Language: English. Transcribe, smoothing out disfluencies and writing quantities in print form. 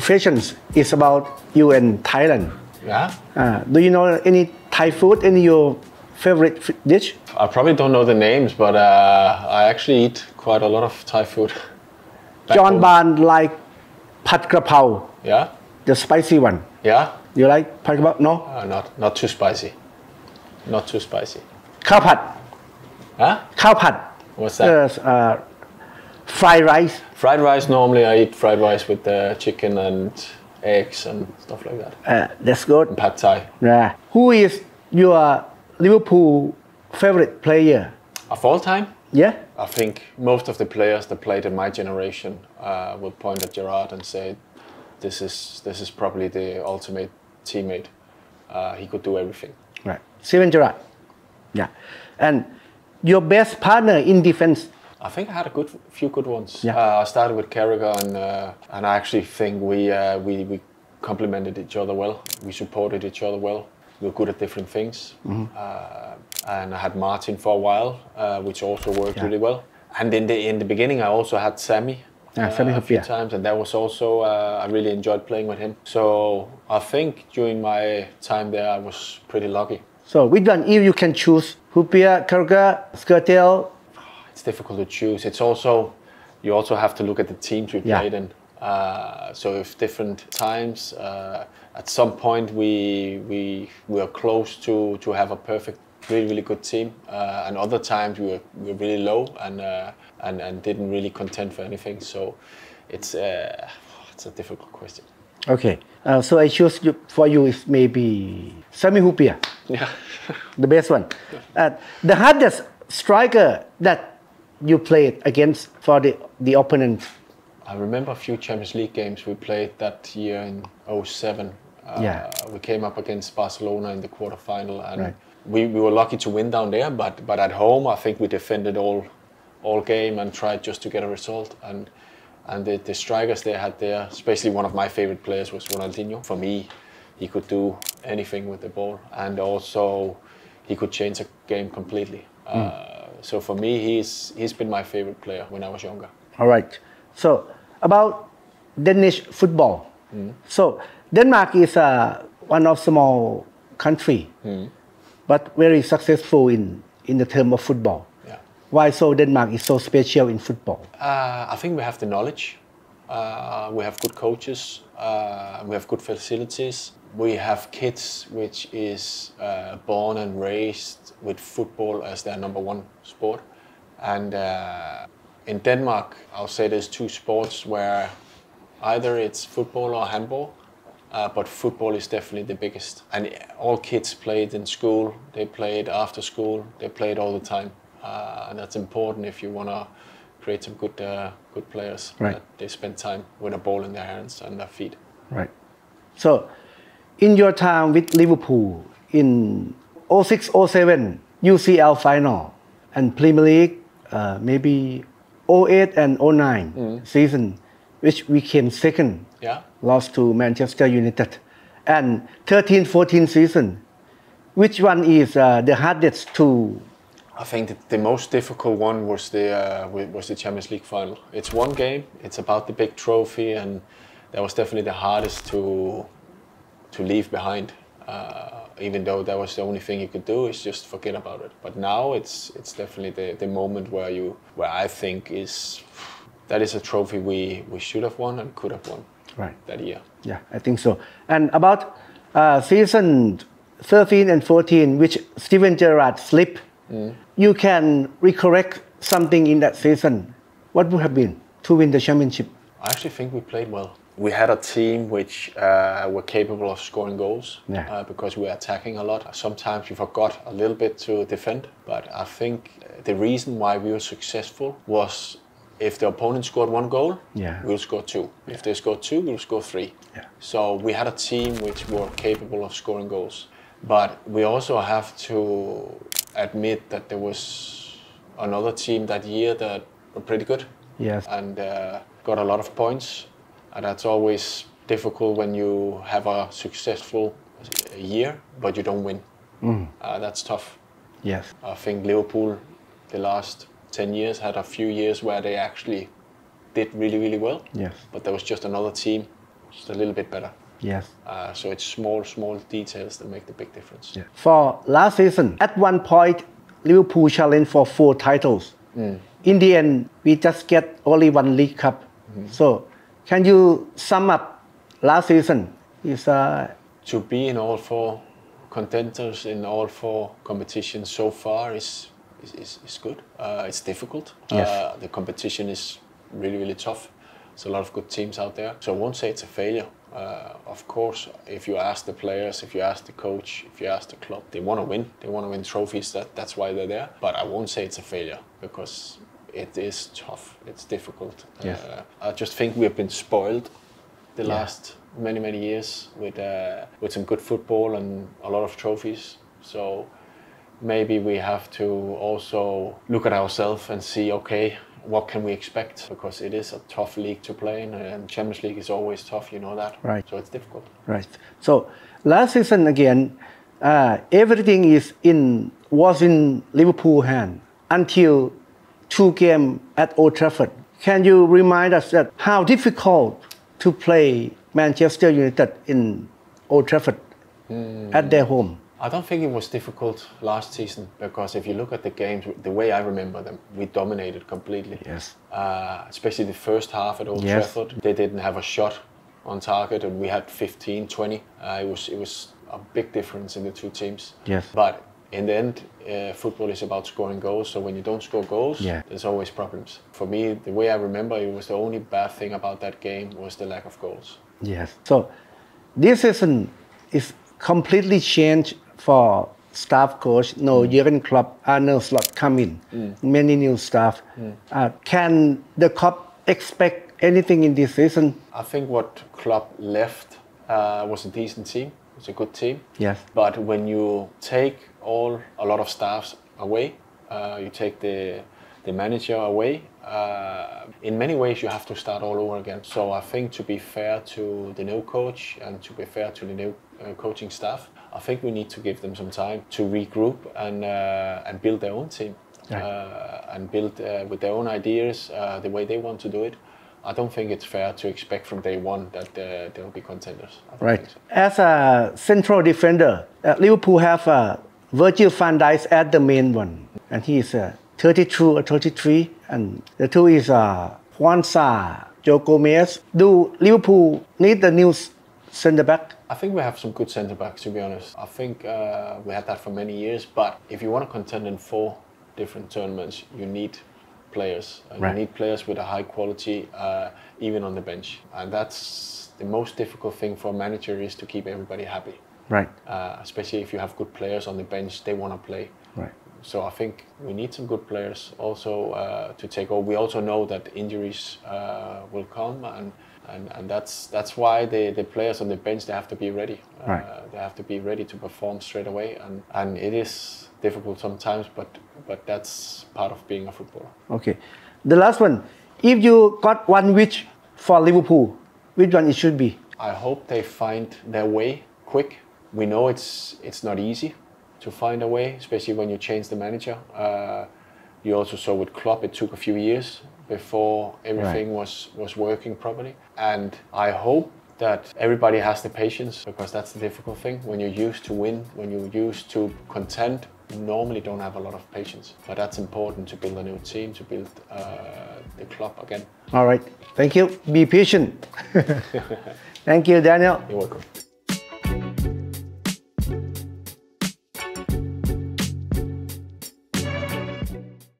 questions is about you in Thailand. Yeah. Do you know any Thai food? Any your favorite dish? I probably don't know the names, but I actually eat quite a lot of Thai food. John Ban like pad krapao. Yeah. The spicy one. Yeah. You like pad krapao? No. Not too spicy. Not too spicy. ข้าวผัด Huh? ข้าวผัด What's that? Fried rice. Fried rice. Normally, I eat fried rice with chicken and eggs and stuff like that. That's good. And pad thai. Yeah. Who is your Liverpool favorite player? Of all time? Yeah. I think most of the players that played in my generation would point at Gerrard and say, "This is probably the ultimate teammate. He could do everything." Right. Steven Gerrard. Yeah. And your best partner in defense? I think I had a few good ones. Yeah. I started with Carragher, and I actually think we complemented each other well. We supported each other well. We were good at different things. And I had Martin for a while, which also worked really well. And in the beginning, I also had Sammy a few times, and that was also I really enjoyed playing with him. So I think during my time there, I was pretty lucky. So which one, if you can choose, Hupia, Carragher, Skirtel? It's difficult to choose. It's also you also have to look at the teams we played in. So if different times, at some point we were close to have a perfect, really good team, and other times we were really low and didn't really contend for anything. So it's a difficult question. Okay, so I choose for you is maybe Sami Hupia. Yeah, the best one. The hardest striker that you played against for the opponent. I remember a few Champions League games we played that year in 2007. We came up against Barcelona in the quarterfinal, and we were lucky to win down there. But at home, I think we defended all game and tried just to get a result. And the strikers they had there, especially one of my favorite players was Ronaldinho. For me, he could do anything with the ball, and also he could change a game completely. So for me, he's been my favorite player when I was younger. All right. So about Danish football. So Denmark is one of small country, but very successful in the term of football. Yeah. Why so Denmark is so special in football? I think we have the knowledge. We have good coaches. We have good facilities. We have kids which is born and raised with football as their number one sport. And in Denmark, I'll say there's two sports where either it's football or handball, but football is definitely the biggest. And all kids play it in school, they play it after school, they play it all the time. And that's important if you want to create some good players. Right. That they spend time with a ball in their hands and their feet. Right. So in your time with Liverpool in 06-07 UCL final and Premier League, maybe 08 and 09 season, which we came second, lost to Manchester United, and 13-14 season, which one is the hardest to? I think the most difficult one was the Champions League final. It's one game, it's about the big trophy, and that was definitely the hardest to leave behind. Even though that was the only thing you could do, is just forget about it. But now it's definitely the moment where I think that is a trophy we should have won and could have won that year. Yeah, I think so. And about season 13 and 14, which Steven Gerrard slipped, you can recollect something in that season. What would have been to win the championship? I actually think we played well. We had a team which were capable of scoring goals because we were attacking a lot. Sometimes we forgot a little bit to defend, but I think the reason why we were successful was if the opponent scored one goal, we'll score two. If they scored two, we'll score three. So we had a team which were capable of scoring goals. But we also have to admit that there was another team that year that were pretty good and got a lot of points. And that's always difficult when you have a successful year, but you don't win. That's tough. Yes. I think Liverpool, the last 10 years, had a few years where they actually did really, really well. Yes. But there was just another team just a little bit better. Yes. So it's small details that make the big difference. Yeah. For last season, at one point, Liverpool challenged for 4 titles. In the end, we just get only 1 League Cup. So, can you sum up last season? To be in all 4 contenders in all 4 competitions so far is good. It's difficult. Yes. The competition is really tough. There's a lot of good teams out there. So I won't say it's a failure. Of course, if you ask the players, if you ask the coach, if you ask the club, they want to win. They want to win trophies. That's why they're there. But I won't say it's a failure because it is tough. It's difficult. Yes. I just think we've been spoiled the last many years with some good football and a lot of trophies. So maybe we have to also look at ourselves and see, okay, what can we expect? Because it is a tough league to play in, and Champions League is always tough, you know that. Right. So it's difficult. Right. So last season again, everything was in Liverpool hand until 2 games at Old Trafford. Can you remind us that how difficult to play Manchester United in Old Trafford at their home? I don't think it was difficult last season because if you look at the games, the way I remember them, we dominated completely. Yes. Especially the first half at Old Trafford. They didn't have a shot on target and we had 15, 20. It was a big difference in the 2 teams. Yes. But in the end, football is about scoring goals. So when you don't score goals, there's always problems. For me, the way I remember, it was the only bad thing about that game was the lack of goals. Yes. So this season is completely changed for staff coach. No Jurgen Klopp, Arne Slot come in. Many new staff. Can the Klopp expect anything in this season? I think what Klopp left was a decent team. It's a good team. Yes. But when you take a lot of staffs away, you take the manager away, in many ways you have to start all over again. So I think to be fair to the new coach and to be fair to the new coaching staff, I think we need to give them some time to regroup and build their own team. And build with their own ideas, the way they want to do it. I don't think it's fair to expect from day one that they'll be contenders. Right. So. As a central defender, Liverpool have Virgil van Dijk as the main one, and he is 32 or 33, and the 2 is Juanza, Joe Gomez. Do Liverpool need a new centre back? I think we have some good centre backs, to be honest. I think we had that for many years, but if you want to contend in 4 different tournaments, you need players. You need players with a high quality, even on the bench. And that's the most difficult thing for a manager is to keep everybody happy. Right. Especially if you have good players on the bench, they want to play. Right. So I think we need some good players also to take over. We also know that injuries will come, and that's why the players on the bench, they have to be ready. They have to be ready to perform straight away, and it is difficult sometimes, but that's part of being a footballer. Okay. The last one, if you got one wish for Liverpool, which one it should be? I hope they find their way quick. We know it's not easy to find a way, especially when you change the manager. You also saw with Klopp, it took a few years before everything was working properly. And I hope that everybody has the patience, because that's the difficult thing. When you're used to win, when you're used to contend, you normally don't have a lot of patience. But that's important to build a new team, to build the club again. All right. Thank you. Be patient. Thank you, Daniel. You're welcome.